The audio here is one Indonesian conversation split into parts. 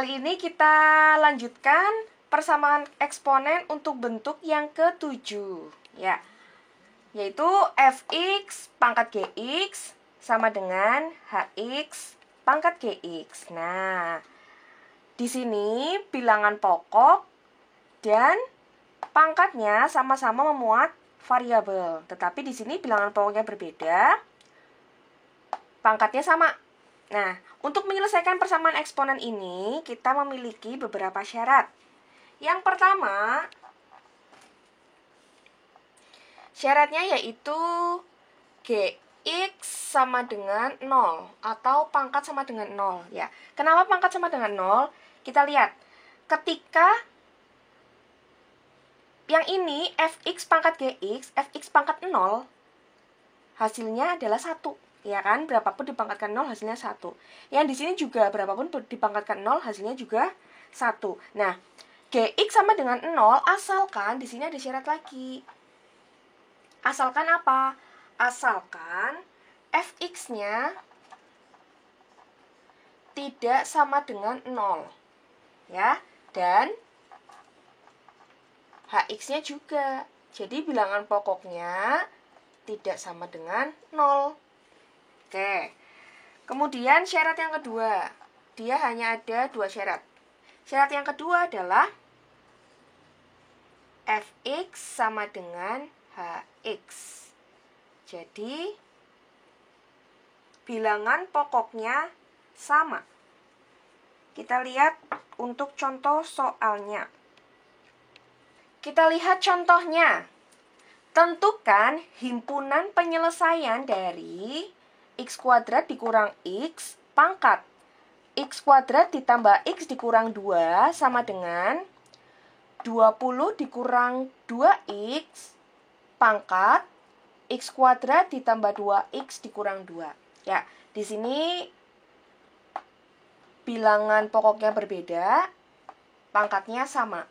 kali ini kita lanjutkan persamaan eksponen untuk bentuk yang ke-7 ya, yaitu fx pangkat gx sama dengan hx pangkat gx. Nah, di sini bilangan pokok dan pangkatnya sama-sama memuat variabel, tetapi di sini bilangan pokoknya berbeda, pangkatnya sama. Nah, untuk menyelesaikan persamaan eksponen ini, kita memiliki beberapa syarat. Yang pertama, syaratnya yaitu gx sama dengan 0 atau pangkat sama dengan 0 ya. Kenapa pangkat sama dengan 0? Kita lihat, ketika yang ini fx pangkat gx, fx pangkat 0, hasilnya adalah 1. Ya kan, berapapun dipangkatkan 0 hasilnya 1. Yang di sini juga berapapun dipangkatkan 0 hasilnya juga 1. Nah, gx sama dengan 0 asalkan di sini ada syarat lagi. Asalkan apa? Asalkan fx-nya tidak sama dengan 0. Ya, dan hx-nya juga. Jadi bilangan pokoknya tidak sama dengan 0. Oke, kemudian syarat yang kedua, dia hanya ada 2 syarat. Syarat yang kedua adalah fx sama dengan hx. Jadi, bilangan pokoknya sama. Kita lihat untuk contoh soalnya. Kita lihat contohnya. Tentukan himpunan penyelesaian dari x kuadrat dikurang x pangkat x kuadrat ditambah x dikurang 2 sama dengan 20 dikurang 2x pangkat x kuadrat ditambah 2x dikurang 2. Ya, di sini bilangan pokoknya berbeda, pangkatnya sama,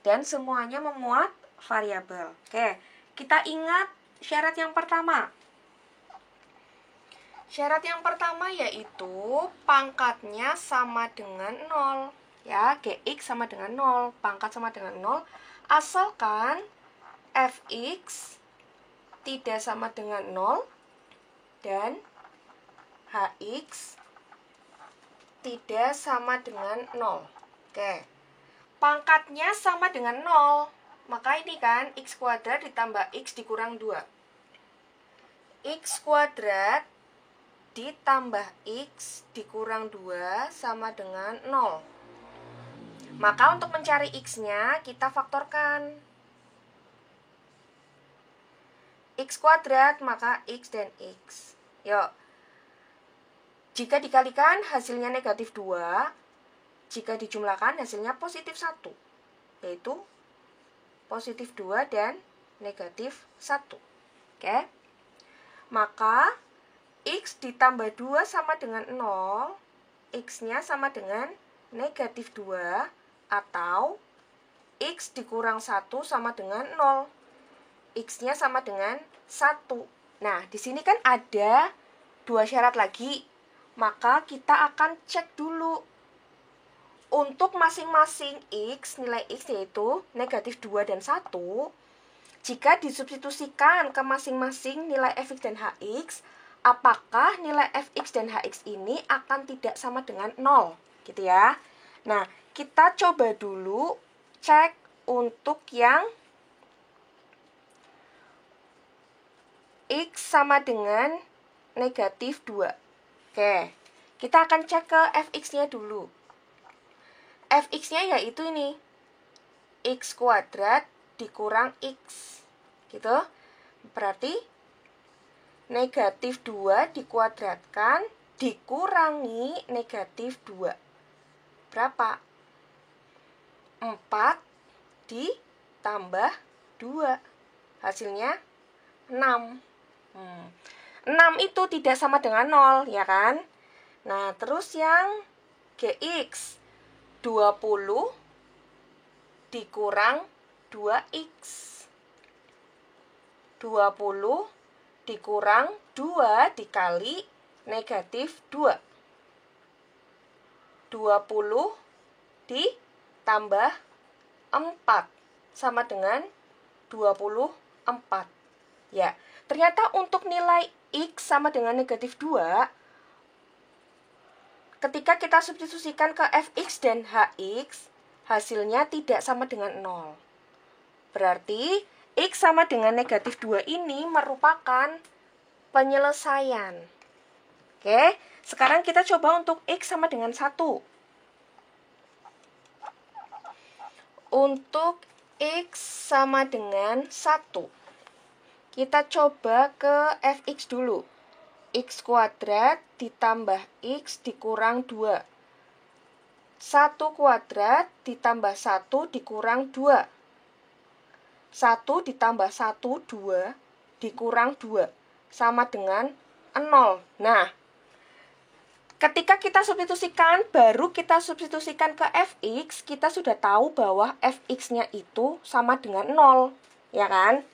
dan semuanya memuat variabel. Oke, kita ingat syarat yang pertama. Syarat yang pertama yaitu pangkatnya sama dengan 0. Ya, gx sama dengan 0, pangkat sama dengan 0, asalkan fx tidak sama dengan 0 dan hx tidak sama dengan 0. Oke. Pangkatnya sama dengan 0. Maka ini kan x kuadrat ditambah x dikurang 2. X kuadrat ditambah x dikurang 2 sama dengan 0. Maka untuk mencari x-nya kita faktorkan. X kuadrat maka x dan x. Yuk. Jika dikalikan hasilnya negatif 2. Jika dijumlahkan hasilnya positif 1. Yaitu positif 2 dan negatif 1. Oke. Maka x ditambah 2 sama dengan 0, x-nya sama dengan negatif 2, atau x dikurang 1 sama dengan 0, x-nya sama dengan 1. Nah, di sini kan ada 2 syarat lagi, maka kita akan cek dulu. Untuk masing-masing x, nilai x yaitu negatif 2 dan 1, jika disubstitusikan ke masing-masing nilai fx dan hx, apakah nilai fx dan hx ini akan tidak sama dengan 0, gitu ya. Nah, kita coba dulu cek untuk yang x sama dengan negatif 2. Oke, kita akan cek ke fx-nya dulu. Fx-nya yaitu ini, x kuadrat dikurang x, gitu. Berarti negatif 2 dikuadratkan dikurangi negatif 2. Berapa? 4 ditambah 2. Hasilnya 6. 6 itu tidak sama dengan 0, ya kan? Nah, terus yang gx 20 dikurang 2x. 20 dikurang 2 dikali negatif 2. 20 ditambah 4 sama dengan 24. Ya, ternyata untuk nilai X sama dengan negatif 2, ketika kita substitusikan ke Fx dan Hx, hasilnya tidak sama dengan 0. Berarti X sama dengan negatif 2 ini merupakan penyelesaian. Oke, sekarang kita coba untuk X sama dengan 1. Untuk X sama dengan 1, kita coba ke Fx dulu. X kuadrat ditambah X dikurang 2. 1 kuadrat ditambah 1 dikurang 2. 1 ditambah 1, 2, dikurang 2, sama dengan 0. Nah, ketika kita substitusikan, baru kita substitusikan ke Fx, kita sudah tahu bahwa Fx-nya itu sama dengan 0, ya kan?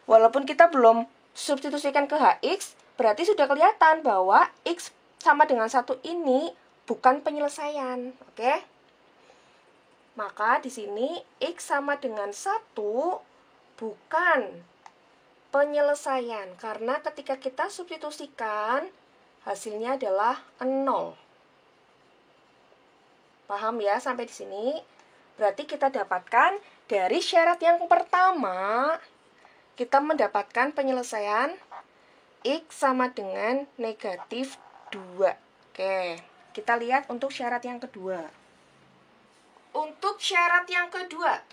Walaupun kita belum substitusikan ke Hx, berarti sudah kelihatan bahwa X sama dengan 1 ini bukan penyelesaian, oke? Maka di sini X sama dengan 1 bukan penyelesaian, karena ketika kita substitusikan, hasilnya adalah 0. Paham ya sampai di sini? Berarti kita dapatkan dari syarat yang pertama, kita mendapatkan penyelesaian X sama dengan negatif 2. Oke, kita lihat untuk syarat yang kedua. Untuk syarat yang kedua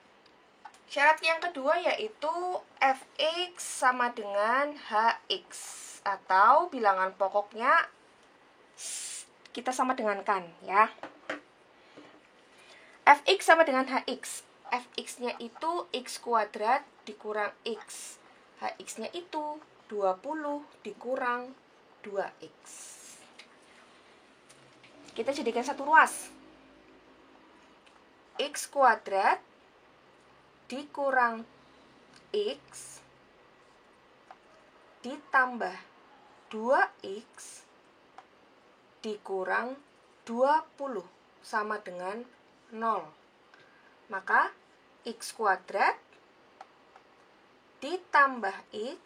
yaitu Fx sama dengan Hx, atau bilangan pokoknya kita sama dengankan ya. Fx sama dengan Hx. Fx-nya itu X kuadrat dikurang X. Hx-nya itu 20 dikurang 2X. Kita jadikan satu ruas. X kuadrat dikurang X ditambah 2X dikurang 20 sama dengan 0. Maka X kuadrat ditambah X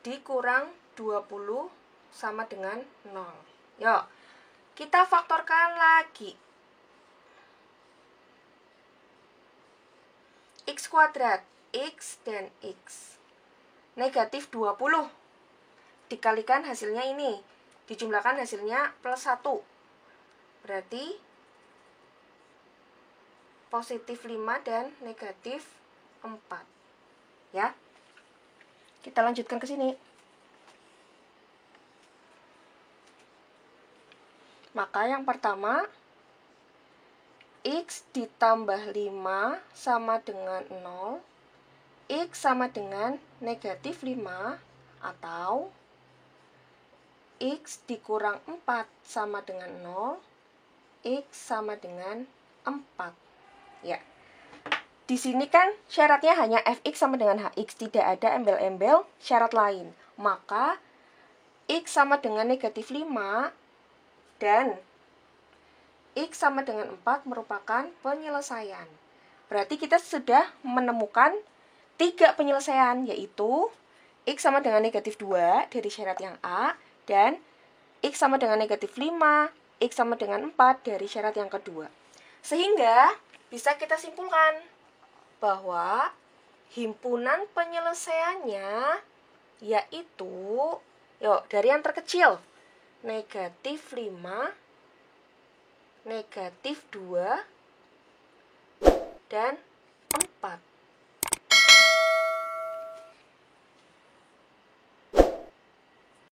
dikurang 20 sama dengan 0. Yuk, kita faktorkan lagi. X kuadrat, X dan X. Negatif 20. Dikalikan hasilnya ini. Dijumlahkan hasilnya plus 1. Berarti positif 5 dan negatif 4. Ya. Kita lanjutkan ke sini. Maka yang pertama, X ditambah 5 sama dengan 0. X sama dengan negatif 5, atau X dikurang 4 sama dengan 0. X sama dengan 4. Ya. Di sini kan syaratnya hanya Fx sama dengan Hx, tidak ada embel-embel syarat lain. Maka X sama dengan negatif 5 dan X sama dengan 4 merupakan penyelesaian. Berarti kita sudah menemukan 3 penyelesaian, yaitu X sama dengan negatif 2 dari syarat yang A, dan X sama dengan negatif 5, X sama dengan 4 dari syarat yang kedua. Sehingga bisa kita simpulkan bahwa himpunan penyelesaiannya yaitu, dari yang terkecil, negatif 5, negatif 2, dan 4.